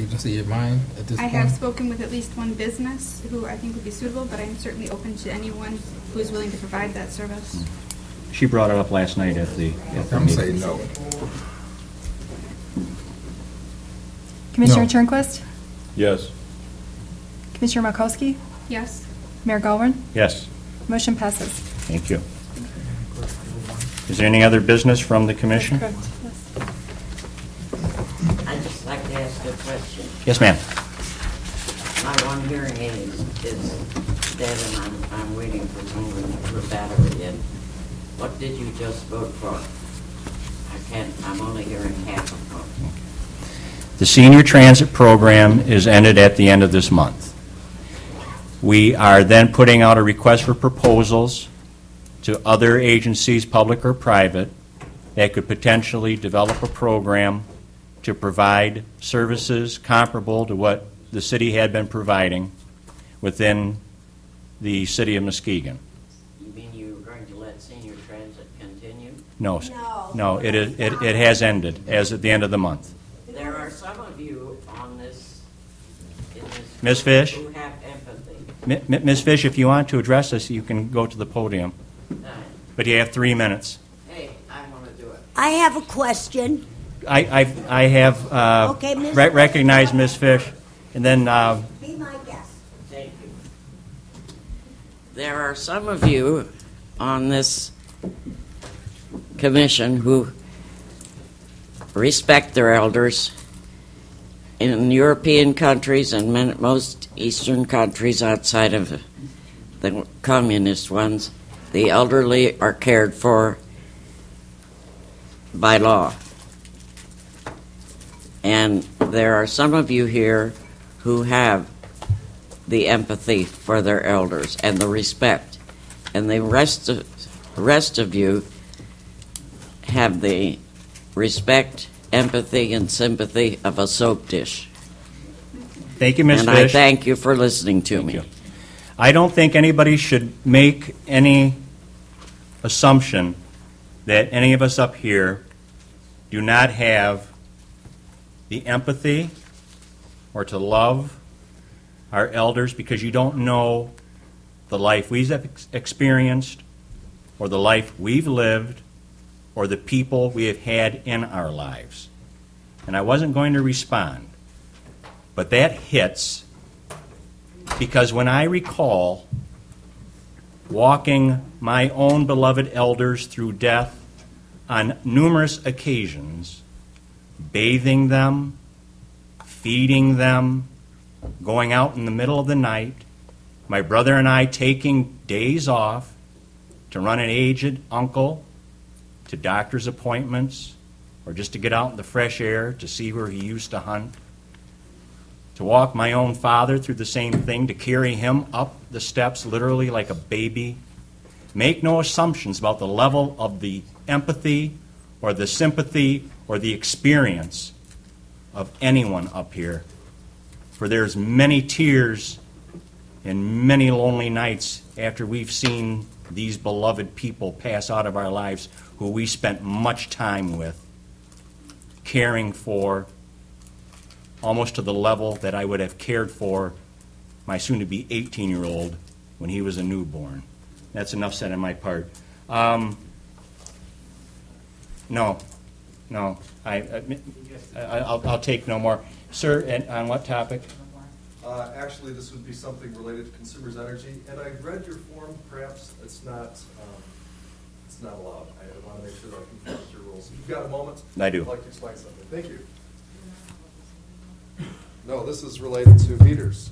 agency in mind at this point? I have spoken with at least one business who I think would be suitable, but I'm certainly open to anyone who is willing to provide that service. She brought it up last night at the I'm meeting. saying no. Commissioner No. Turnquist? Yes. Commissioner Markowski? Yes. Mayor Galvin? Yes. Motion passes. Thank you. Is there any other business from the commission? Correct. Yes. I'd just like to ask a question. Yes, ma'am. My one hearing aid is dead, and I'm waiting for someone to put a battery in. What did you just vote for? I'm only hearing half of it. The senior transit program is ended at the end of this month. We are then putting out a request for proposals to other agencies, public or private, that could potentially develop a program to provide services comparable to what the city had been providing within the city of Muskegon. You mean you were going to let senior transit continue? No, it has ended as at the end of the month. There are some of you on this, in this Ms. Fish? who have empathy. Ms. Fish, if you want to address us, you can go to the podium. But you have 3 minutes. Hey, I want to do it. I have a question. I have Okay, Ms. recognized Ms. Fish, and then Be my guest. Thank you. There are some of you on this commission who respect their elders. In European countries and most Eastern countries outside of the communist ones, the elderly are cared for by law. And there are some of you here who have the empathy for their elders and the respect. And the rest of you have the respect, empathy, and sympathy of a soap dish. thank you, Ms. And Fish. I thank you for listening to me. you. I don't think anybody should make any assumption that any of us up here do not have the empathy or to love our elders, because you don't know the life we've experienced or the life we've lived or the people we have had in our lives. And I wasn't going to respond, but that hits because when I recall walking my own beloved elders through death on numerous occasions, bathing them, feeding them, going out in the middle of the night, my brother and I taking days off to run an aged uncle to doctor's appointments or just to get out in the fresh air to see where he used to hunt, to walk my own father through the same thing, to carry him up the steps literally like a baby. Make no assumptions about the level of the empathy or the sympathy or the experience of anyone up here. For there's many tears and many lonely nights after we've seen these beloved people pass out of our lives who we spent much time with, caring for, almost to the level that I would have cared for my soon-to-be 18-year-old when he was a newborn. That's enough said on my part. No, I'll take no more. Sir, and on what topic? Actually, this would be something related to consumers' energy, and I read your form. Perhaps it's not allowed. I want to make sure that I conform with your rules. If you've got a moment, I do. I'd like to explain something. Thank you. No, this is related to meters.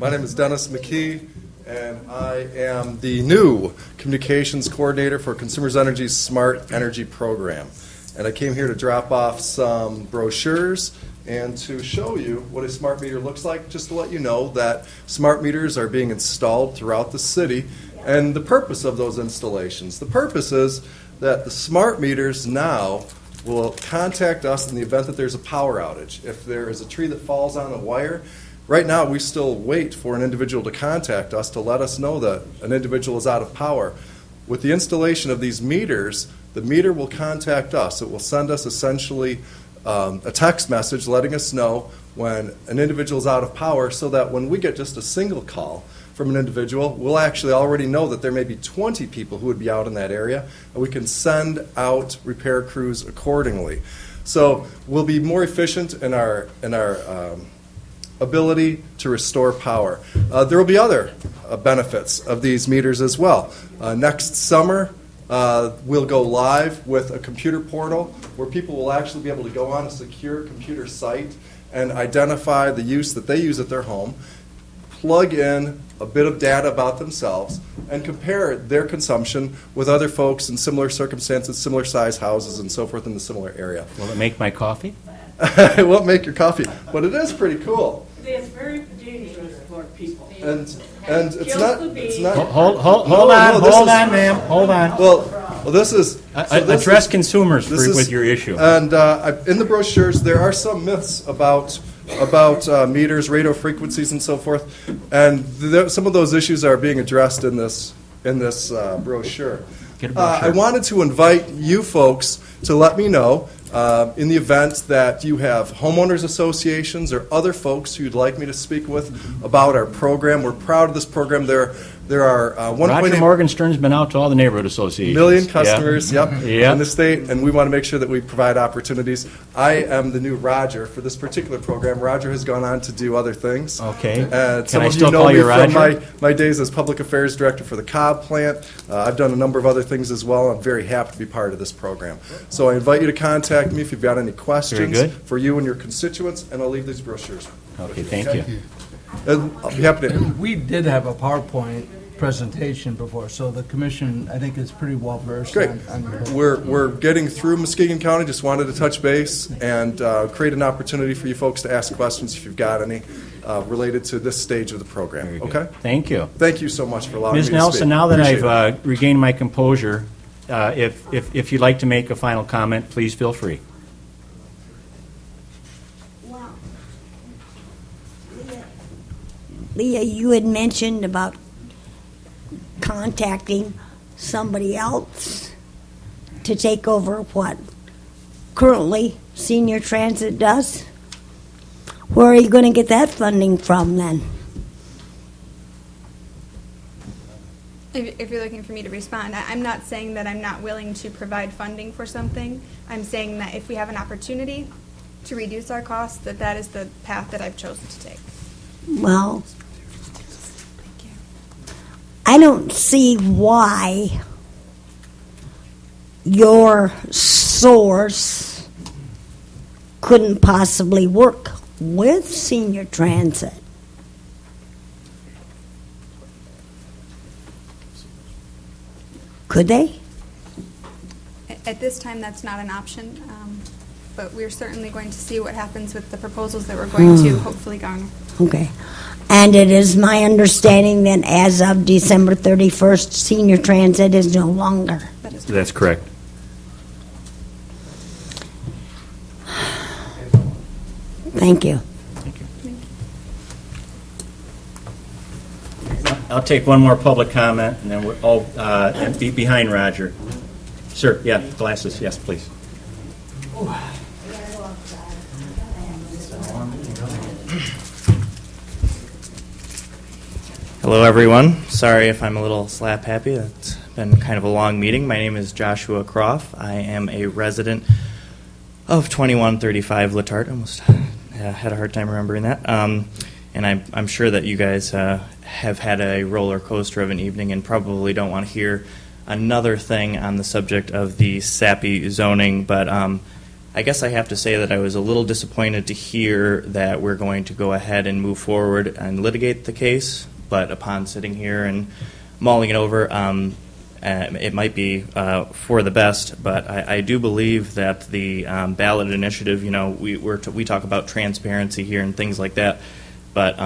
My name is Dennis McKee, and I am the new communications coordinator for Consumers Energy's Smart Energy Program. And I came here to drop off some brochures and to show you what a smart meter looks like, just to let you know that smart meters are being installed throughout the city, and the purpose of those installations. The purpose is that the smart meters now will contact us in the event that there's a power outage. If there is a tree that falls on a wire, right now we still wait for an individual to contact us to let us know that an individual is out of power. With the installation of these meters, the meter will contact us. It will send us essentially a text message letting us know when an individual is out of power, so that when we get just a single call from an individual, we'll actually already know that there may be 20 people who would be out in that area, and we can send out repair crews accordingly. So we'll be more efficient in our ability to restore power. There will be other benefits of these meters as well. Next summer, we'll go live with a computer portal where people will actually be able to go on a secure computer site and identify the use that they use at their home, plug in a bit of data about themselves, and compare their consumption with other folks in similar circumstances, similar size houses, and so forth in the similar area. Will it make my coffee? It won't make your coffee, but it is pretty cool. It's very dangerous for people. And it's not. Hold No, on, this hold is- on, ma'am, hold on. Well, this is so this Address is- consumers this is- with your issue. And in the brochures, there are some myths about meters, radio frequencies, and so forth. And some of those issues are being addressed in this brochure. Get a brochure. I wanted to invite you folks to let me know in the event that you have homeowners associations or other folks who you'd like me to speak with about our program. We're proud of this program. There are 1.8 Roger Morgenstern's been out to all the neighborhood associations. million customers, Yeah. in the state, and we want to make sure that we provide opportunities. I am the new Roger for this particular program. Roger has gone on to do other things. Okay. Some Can I of still you know call me you from Roger? my days as public affairs director for the Cobb plant. I've done a number of other things as well. I'm very happy to be part of this program. So I invite you to contact me if you've got any questions good. for you and your constituents, and I'll leave these brochures. Okay, thank you. And I'll be happy to. We did have a PowerPoint presentation before, so the commission, I think, is pretty well versed Great. on We're getting through Muskegon County. Just wanted to touch base and create an opportunity for you folks to ask questions if you've got any related to this stage of the program. Very good. Okay? Thank you. Thank you so much for allowing me to Ms. speak. Nelson, now that Appreciate I've it. regained my composure, if you'd like to make a final comment, please feel free. Well, Leah, you had mentioned about contacting somebody else to take over what currently senior transit does. Where are you going to get that funding from then? If you're looking for me to respond, I'm not saying that I'm not willing to provide funding for something. I'm saying that if we have an opportunity to reduce our costs, that is the path that I've chosen to take. Well, I don't see why your source couldn't possibly work with senior transit. Could they? At this time, that's not an option, but we're certainly going to see what happens with the proposals that we're going to hopefully garner. Okay. And it is my understanding that as of December 31st, senior transit is no longer. That is That's correct. Thank you. I'll take one more public comment, and then we'll and be behind Roger. Sir, yeah, glasses, yes, please. Hello, everyone. Sorry if I'm a little slap happy. It's been kind of a long meeting. My name is Joshua Croft. I am a resident of 2135 Letart. Almost had a hard time remembering that. And I'm sure that you guys have had a roller coaster of an evening and probably don't want to hear another thing on the subject of the sappy zoning. But I guess I have to say that I was a little disappointed to hear that we're going to go ahead and move forward and litigate the case. But upon sitting here and mulling it over, it might be for the best. But I do believe that the ballot initiative, we talk about transparency here and things like that. But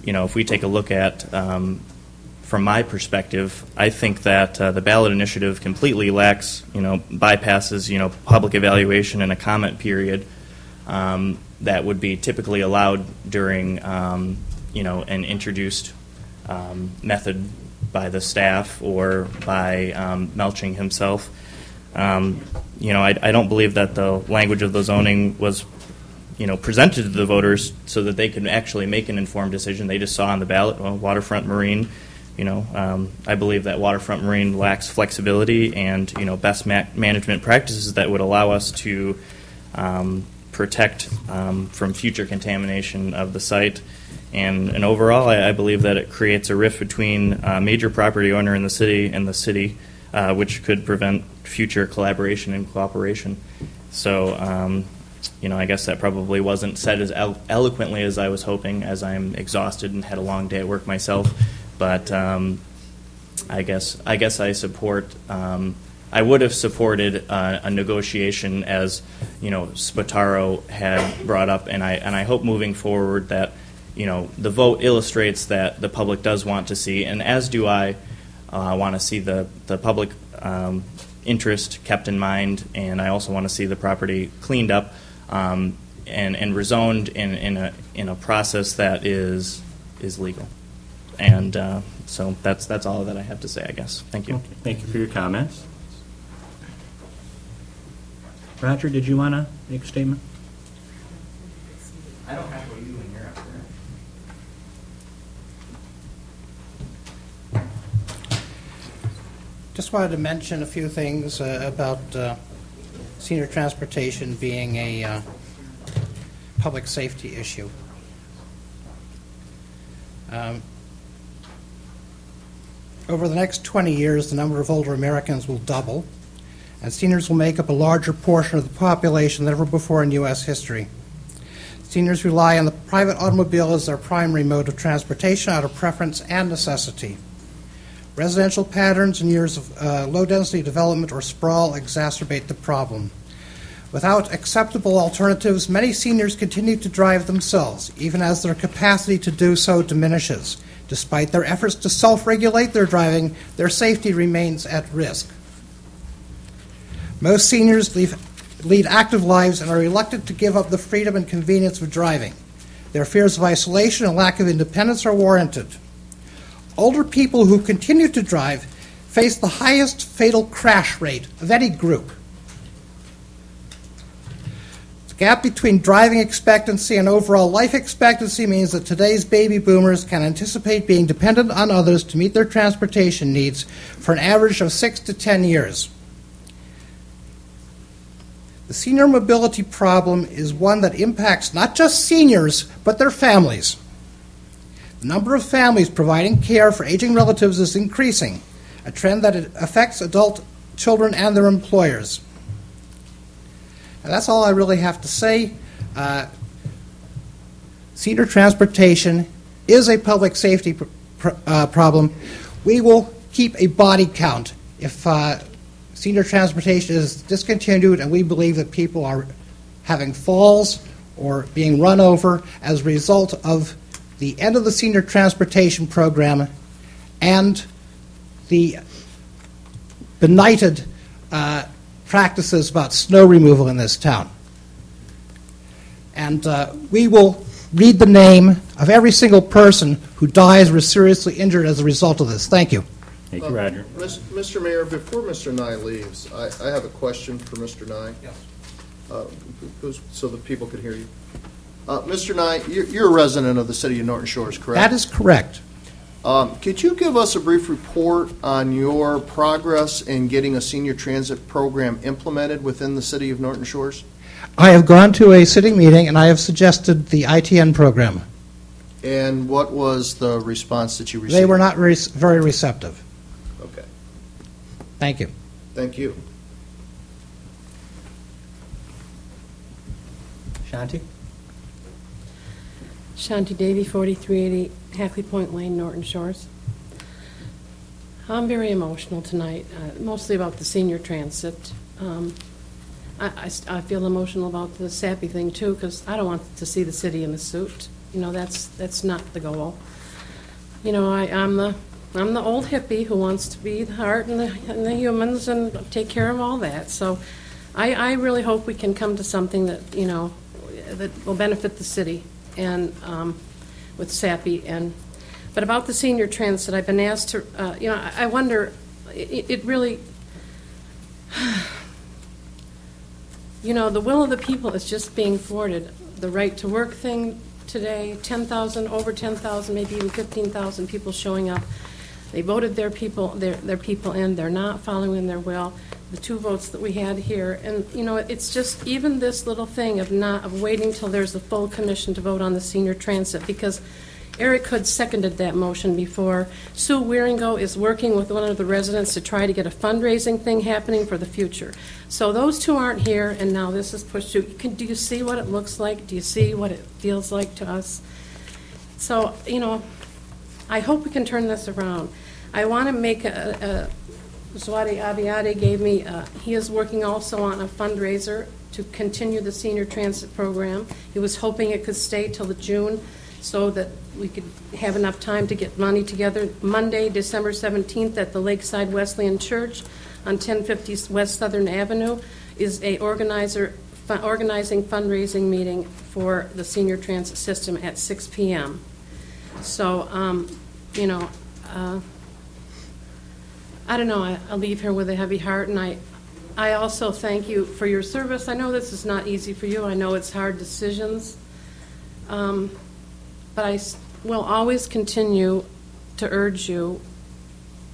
if we take a look at, from my perspective, I think that the ballot initiative completely lacks, bypasses, public evaluation and a comment period that would be typically allowed during, an introduced method by the staff or by Melching himself. I don't believe that the language of the zoning was, presented to the voters so that they could actually make an informed decision. They just saw on the ballot, well, waterfront marine. I believe that waterfront marine lacks flexibility and, best management practices that would allow us to protect from future contamination of the site. And overall, I believe that it creates a rift between a major property owner in the city and the city, which could prevent future collaboration and cooperation. So, I guess that probably wasn't said as eloquently as I was hoping, as I'm exhausted and had a long day at work myself. But I guess I support. I would have supported a negotiation, as Spataro had brought up, and I hope moving forward that the vote illustrates that the public does want to see, and as do I, want to see the public interest kept in mind, and I also want to see the property cleaned up and rezoned in a process that is legal. And so that's all that I have to say, I guess. Thank you. Okay. Thank you for your comments. Roger, did you want to make a statement? I don't have to go you when you're up there. Just wanted to mention a few things about senior transportation being a public safety issue. Over the next 20 years, the number of older Americans will double, and seniors will make up a larger portion of the population than ever before in U.S. history. Seniors rely on the private automobile as their primary mode of transportation out of preference and necessity. Residential patterns and years of low-density development or sprawl exacerbate the problem. Without acceptable alternatives, many seniors continue to drive themselves, even as their capacity to do so diminishes. Despite their efforts to self-regulate their driving, their safety remains at risk. Most seniors lead active lives and are reluctant to give up the freedom and convenience of driving. Their fears of isolation and lack of independence are warranted. Older people who continue to drive face the highest fatal crash rate of any group. The gap between driving expectancy and overall life expectancy means that today's baby boomers can anticipate being dependent on others to meet their transportation needs for an average of 6 to 10 years. The senior mobility problem is one that impacts not just seniors, but their families. The number of families providing care for aging relatives is increasing, a trend that affects adult children and their employers. And that's all I really have to say. Senior transportation is a public safety problem. We will keep a body count if senior transportation is discontinued and we believe that people are having falls or being run over as a result of the end of the senior transportation program and the benighted practices about snow removal in this town. And we will read the name of every single person who dies or is seriously injured as a result of this. Thank you. Thank you, Roger. Mr. Mayor, before Mr. Nye leaves, I have a question for Mr. Nye. Yes. So that people can hear you. Mr. Nye, you're a resident of the city of Norton Shores, correct? That is correct. Could you give us a brief report on your progress in getting a senior transit program implemented within the city of Norton Shores? I have gone to a city meeting and I have suggested the ITN program. And what was the response that you received? They were not very receptive. Okay. Thank you. Thank you. Shanti? Shanti Davy, 4380 Hackley Point Lane, Norton Shores. I'm very emotional tonight, mostly about the senior transit. I feel emotional about the sappy thing too, because I don't want to see the city in a suit. You know, that's not the goal. You know, I'm the old hippie who wants to be the heart and the humans and take care of all that. So, I really hope we can come to something that that will benefit the city and with sappy but about the senior transit, I've been asked to. I wonder. It really. you know, the will of the people is just being thwarted. The right to work thing today, 10,000, over 10,000, maybe even 15,000 people showing up. They voted their people in. They're not following their will. The 2 votes that we had here, and you know, it's just even this little thing of waiting till there's a full commission to vote on the senior transit, because Eric Hood seconded that motion before. Sue Wieringo is working with one of the residents to try to get a fundraising thing happening for the future. So those 2 aren't here, and now this is pushed to. Do you see what it looks like? Do you see what it feels like to us? So, you know, I hope we can turn this around. I want to make Zwadi Abiade gave me, he is working also on a fundraiser to continue the senior transit program. He was hoping it could stay till the June so that we could have enough time to get money together. Monday, December 17th at the Lakeside Wesleyan Church on 1050 West Southern Avenue is a organizing fundraising meeting for the senior transit system at 6 p.m. So, you know, I don't know, I'll leave here with a heavy heart, and I also thank you for your service. I know this is not easy for you. I know it's hard decisions. But I will always continue to urge you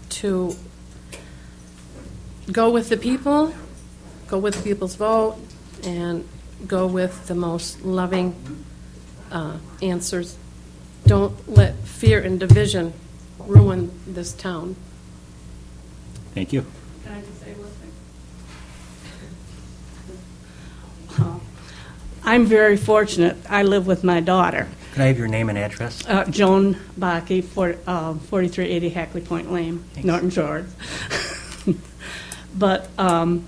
to go with the people, go with people's vote, and go with the most loving answers. Don't let fear and division ruin this town. Thank you. Can I just say one thing? I'm very fortunate. I live with my daughter. Can I have your name and address? Joan Bakke, 4380 Hackley Point Lane, Thanks. Norton Shores. But I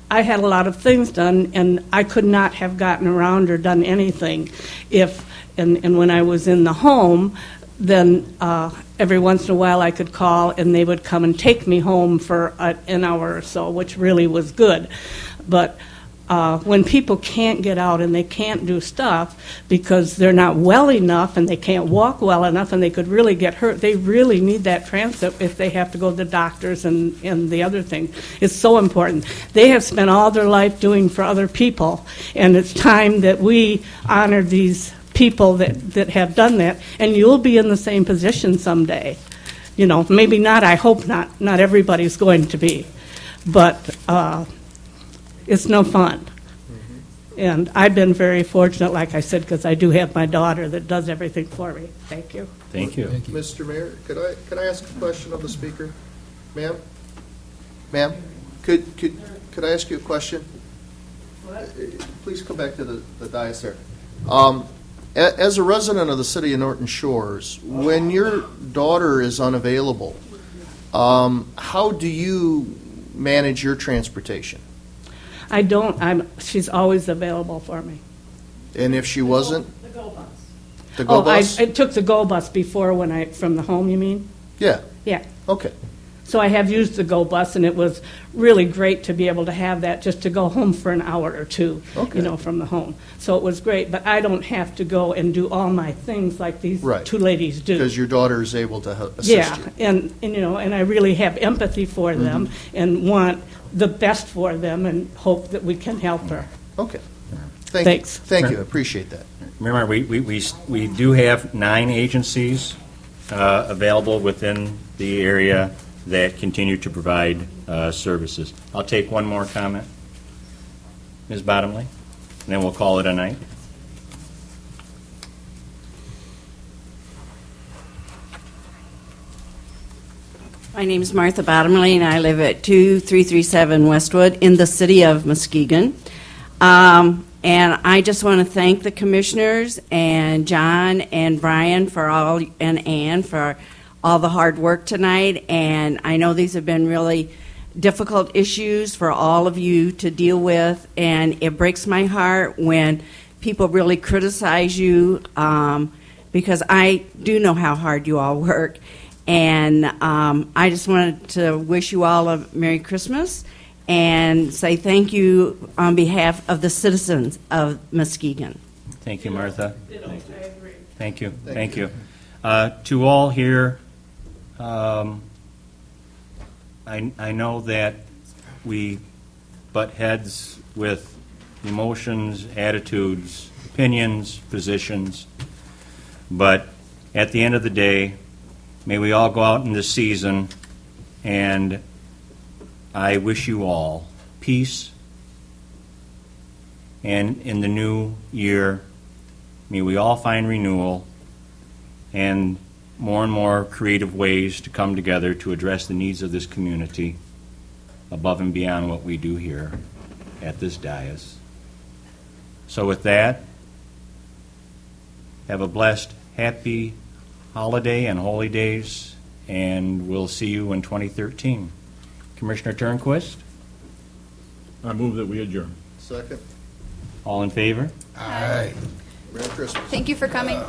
had a lot of things done, and I could not have gotten around or done anything if, and when I was in the home, then every once in a while I could call and they would come and take me home for an hour or so, which really was good. But when people can't get out and they can't do stuff because they're not well enough and they can't walk well enough and they could really get hurt, they really need that transit if they have to go to the doctors and the other thing. It's so important. They have spent all their life doing for other people, and it's time that we honor these people that have done that, and you'll be in the same position someday. You know, maybe not, I hope not. Not everybody's going to be. But it's no fun. Mm-hmm. And I've been very fortunate, like I said, because I do have my daughter that does everything for me. Thank you. Thank you. Mr. Mayor, could I ask a question of the speaker? Ma'am? Ma'am? Could I ask you a question? What? Please come back to the dais there. As a resident of the city of Norton Shores, when your daughter is unavailable, how do you manage your transportation? I don't. She's always available for me. And if she wasn't? The GO bus. The GO bus? I took the GO bus before from the home, you mean? Yeah. Yeah. Okay. So I have used the GO bus, and it was really great to be able to have that just to go home for an hour or two, okay, you know, from the home. So it was great, but I don't have to go and do all my things like these two ladies do. Because your daughter is able to assist you. and you know, and I really have empathy for them and want the best for them and hope that we can help her. Okay. Thanks. Thank you. I appreciate that. Remember, we do have 9 agencies available within the area that continue to provide services. I'll take one more comment. Ms. Bottomley, and then we'll call it a night. My name is Martha Bottomley, and I live at 2337 Westwood in the city of Muskegon. And I just want to thank the commissioners and John and Brian and Ann for all the hard work tonight. And I know these have been really difficult issues for all of you to deal with, and it breaks my heart when people really criticize you because I do know how hard you all work. And I just wanted to wish you all a Merry Christmas and say thank you on behalf of the citizens of Muskegon. Thank you, Martha. Thank you. Thank you. To all here, I know that we butt heads with emotions, attitudes, opinions, positions. But at the end of the day, may we all go out in this season, and I wish you all peace. And in the new year, may we all find renewal and more creative ways to come together to address the needs of this community above and beyond what we do here at this dais. So with that, have a blessed, happy holiday and holy days, and we'll see you in 2013. Commissioner Turnquist? I move that we adjourn. Second. All in favor? Aye. Merry Christmas. Thank you for coming.